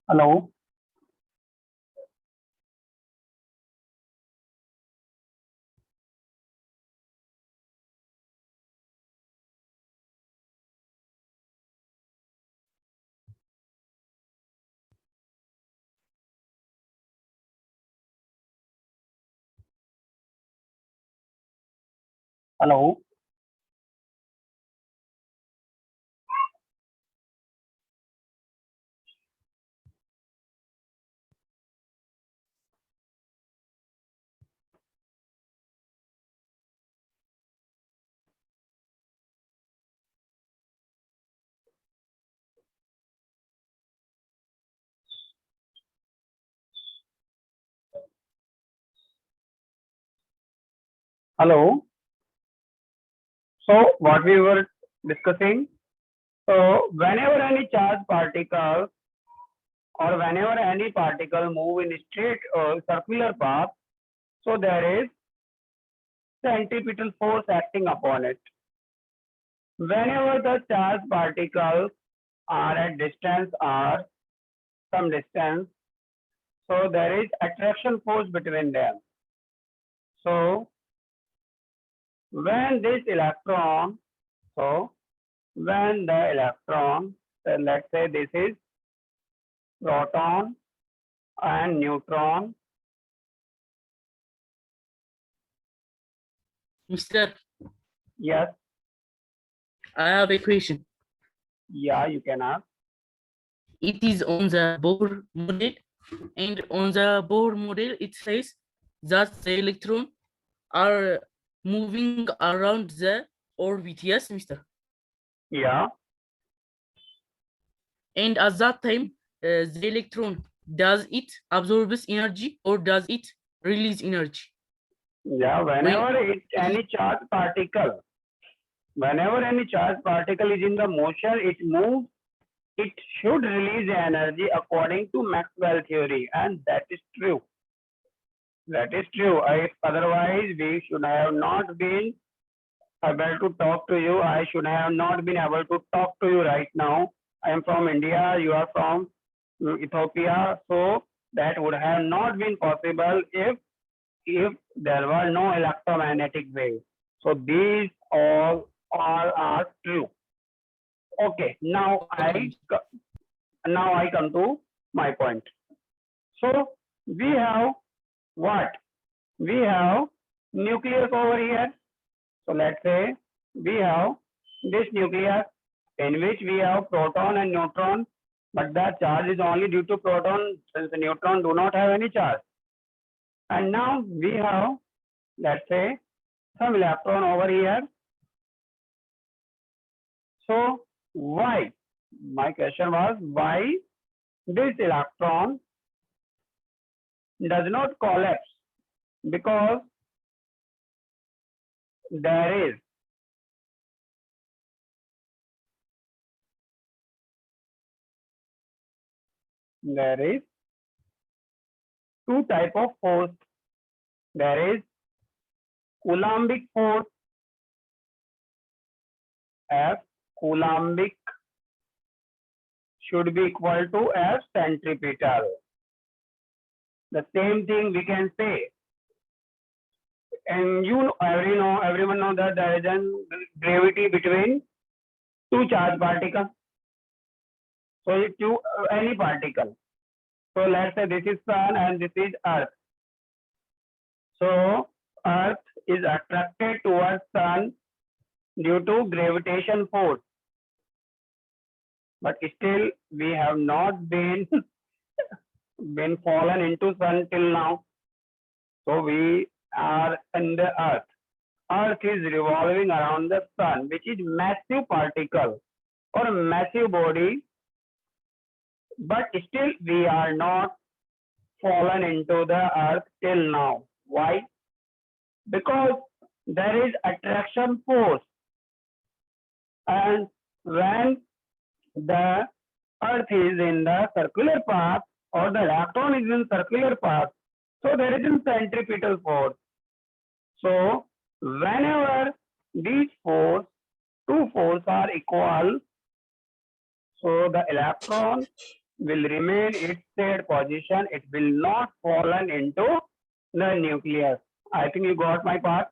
Hello. Hello. Hello. So what we were discussing. So whenever any charged particle or whenever any particle move in straight or circular path, so there is centripetal force acting upon it. Whenever the charged particles are at distance or some distance, so there is attraction force between them. So when this electron, so when the electron, so let's say this is proton and neutron. Mr. Yes, I have a question. yeah, you can ask. It is on the Bohr model, and on the Bohr model, it says that the electron are moving around the orbit. Yes, Mr. Yeah, And at that time, the electron, does it absorbs energy or does it release energy? yeah. Whenever any charged particle is in the motion, it moves. It should release energy according to Maxwell theory, and that is true. That is true. Otherwise, we should have not been able to talk to you. I should have not been able to talk to you right now. I am from India. You are from Ethiopia. So that would have not been possible if there were no electromagnetic waves. So these all are true. Okay, Okay. now I come to my point. So we have what? We have nucleus over here. So let's say we have this nucleus in which we have proton and neutron, but the charge is only due to proton since the neutron do not have any charge. And now we have, let's say, some electron over here. So why? My question was why this electron does not collapse? Because there is two type of force. There is Coulombic force, F Coulombic should be equal to F centripetal. The same thing we can say. And everyone know that there is a gravity between two charged particles. So if any particle. So let's say this is sun and this is earth. So earth is attracted towards sun due to gravitation force. But still we have not been fallen into sun till now. So we are in the earth. Earth is revolving around the sun, which is massive particle or massive body, but still we are not fallen into the earth till now. Why? Because there is attraction force, and when the earth is in the circular path or the electron is in circular path, so there is a centripetal force. So whenever these two forces are equal, so the electron will remain its said position. It will not fallen into the nucleus. I think you got my part.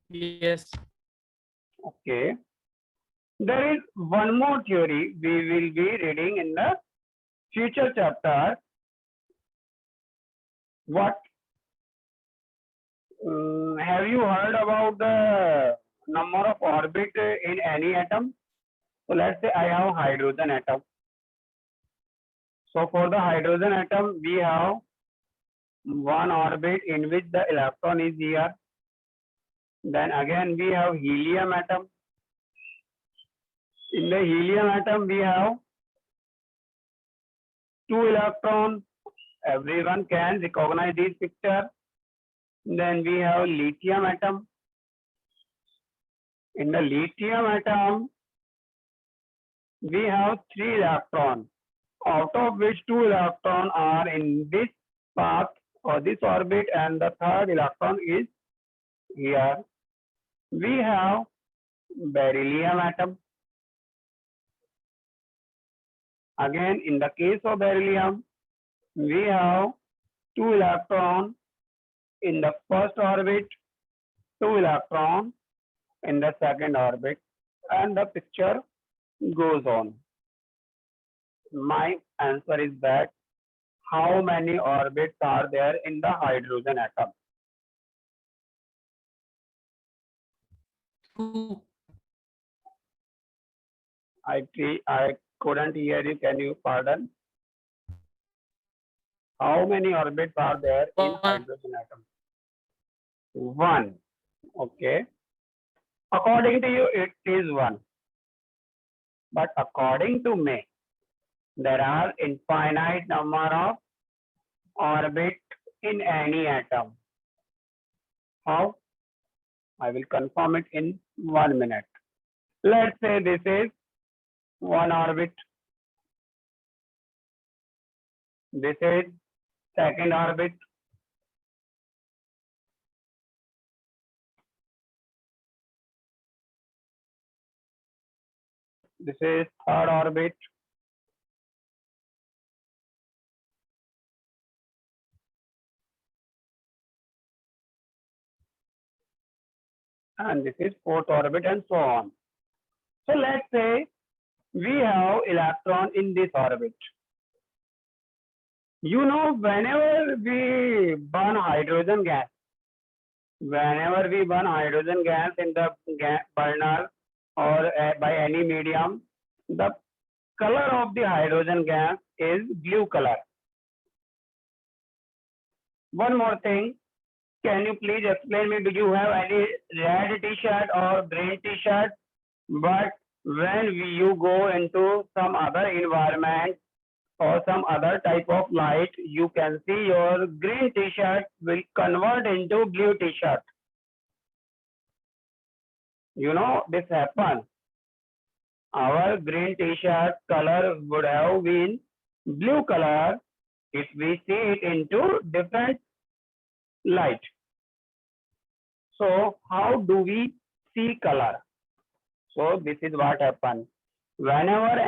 Yes. Okay. There is one more theory we will be reading in the future chapter. What have you heard about the number of orbit in any atom? So let's say I have hydrogen atom. So for the hydrogen atom, we have one orbit in which the electron is here. Then again we have helium atom. In the helium atom, we have 2 electrons. Everyone can recognize this picture. Then we have lithium atom. In the lithium atom, we have 3 electrons, out of which 2 electrons are in this path or this orbit, and the third electron is here. We have beryllium atom. Again, in the case of beryllium, we have 2 electrons in the first orbit, 2 electrons in the second orbit, and the picture goes on. My answer is that how many orbits are there in the hydrogen atom? 2. I couldn't hear you. Can you pardon? How many orbits are there in 1. hydrogen atom? 1. Okay. According to you, it is 1. But according to me, there are infinite number of orbits in any atom. How? I will confirm it in 1 minute. Let's say this is 1 orbit. This is second orbit. This is third orbit. And this is fourth orbit, and so on. So let's say we have electron in this orbit. You know, whenever we burn hydrogen gas, in the gas burner or by any medium, the color of the hydrogen gas is blue color. One more thing, can you please explain me, do you have any red t-shirt or green t-shirt? But when you go into some other environment or some other type of light, you can see your green t-shirt will convert into blue t-shirt. You know, this happens. Our green t-shirt color would have been blue color if we see it into different light. So how do we see color? So this is what happens. Whenever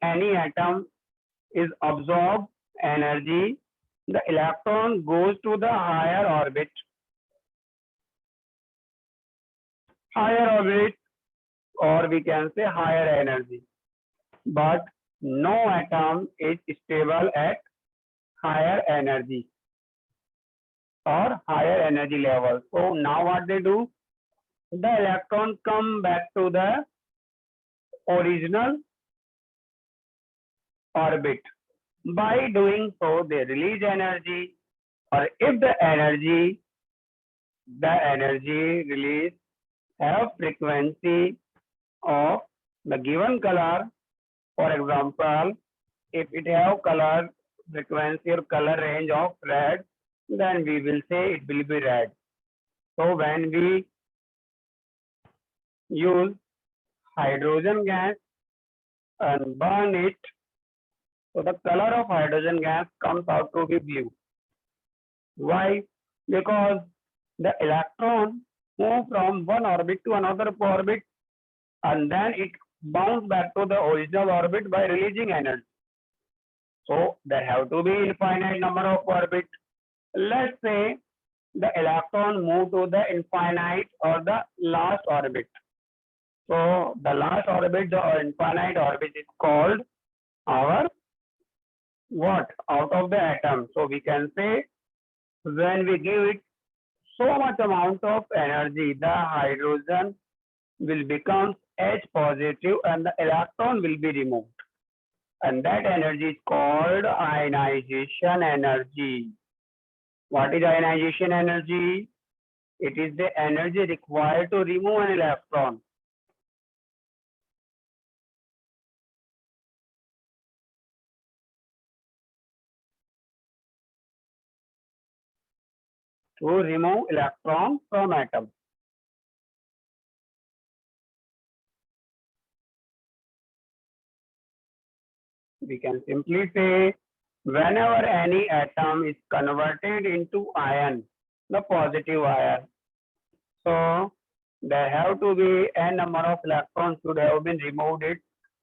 any atom is absorbed energy, the electron goes to the higher orbit. Higher orbit, or we can say higher energy. But no atom is stable at higher energy or higher energy level. So now what they do? The electron come back to the original orbit. By doing so, they release energy, or if the energy release have frequency of the given color. For example, if it have color frequency or color range of red, then we will say it will be red. So when we use hydrogen gas and burn it, so the color of hydrogen gas comes out to be blue. Why? Because the electron move from one orbit to another orbit, and then it bounce back to the original orbit by releasing energy. So there have to be infinite number of orbits. Let's say the electron move to the infinite or the last orbit. So the last orbit, the infinite orbit is called our what? Out of the atom. So we can say when we give it so much amount of energy, the hydrogen will become H positive and the electron will be removed. And that energy is called ionization energy. What is ionization energy? It is the energy required to remove an electron. To remove electron from atom. We can simply say whenever any atom is converted into ion, the positive ion. So there have to be n number of electrons should have been removed it,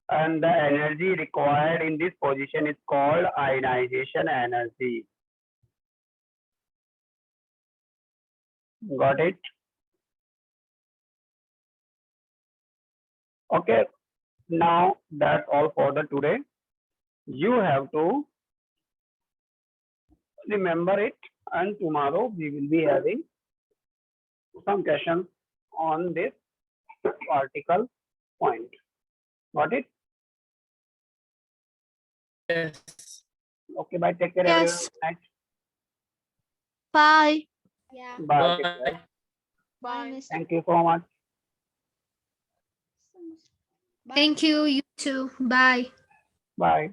and the energy required in this position is called ionization energy. Got it? Okay, now that's all for the today. You have to remember it, and tomorrow we will be having some questions on this particle point. Got it? Yes. Okay, bye. Take care, Yes. everyone. Bye. Yeah. Bye. Take care. Bye. Bye. Bye. Thank you so much. Bye. Thank you. You too. Bye. Bye.